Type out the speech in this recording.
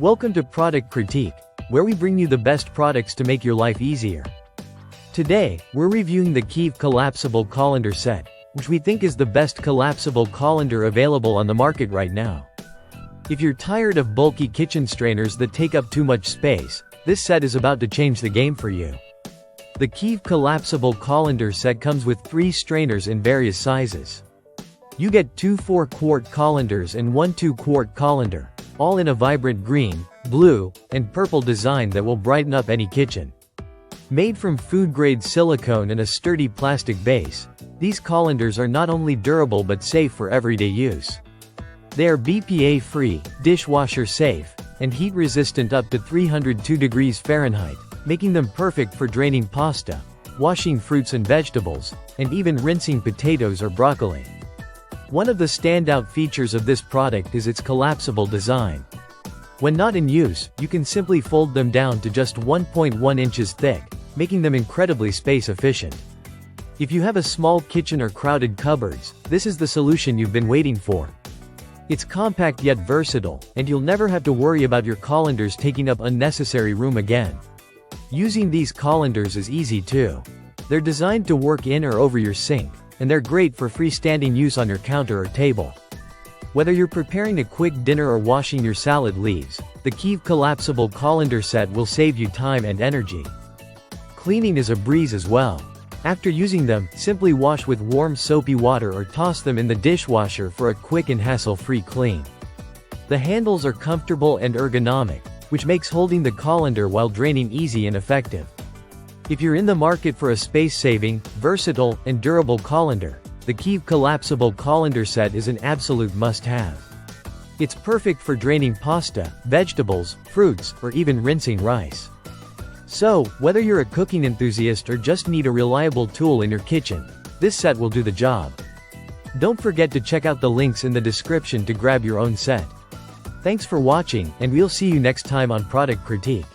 Welcome to Product Critique, where we bring you the best products to make your life easier. Today, we're reviewing the Qimh Collapsible Colander set, which we think is the best collapsible colander available on the market right now. If you're tired of bulky kitchen strainers that take up too much space, this set is about to change the game for you. The Qimh Collapsible Colander set comes with 3 strainers in various sizes. You get 2 4-quart colanders and 1 2-quart colander, all in a vibrant green, blue, and purple design that will brighten up any kitchen. Made from food-grade silicone and a sturdy plastic base, these colanders are not only durable but safe for everyday use. They are BPA-free, dishwasher-safe, and heat-resistant up to 302 degrees Fahrenheit, making them perfect for draining pasta, washing fruits and vegetables, and even rinsing potatoes or broccoli. One of the standout features of this product is its collapsible design. When not in use, you can simply fold them down to just 1.1 inches thick, making them incredibly space efficient. If you have a small kitchen or crowded cupboards, this is the solution you've been waiting for. It's compact yet versatile, and you'll never have to worry about your colanders taking up unnecessary room again. Using these colanders is easy too. They're designed to work in or over your sink, and they're great for freestanding use on your counter or table. Whether you're preparing a quick dinner or washing your salad leaves, the Qimh Collapsible Colander set will save you time and energy. Cleaning is a breeze as well. After using them, simply wash with warm soapy water or toss them in the dishwasher for a quick and hassle-free clean. The handles are comfortable and ergonomic, which makes holding the colander while draining easy and effective. If you're in the market for a space-saving, versatile, and durable colander, the Qimh Collapsible Colander set is an absolute must-have. It's perfect for draining pasta, vegetables, fruits, or even rinsing rice. So, whether you're a cooking enthusiast or just need a reliable tool in your kitchen, this set will do the job. Don't forget to check out the links in the description to grab your own set. Thanks for watching, and we'll see you next time on Product Critique.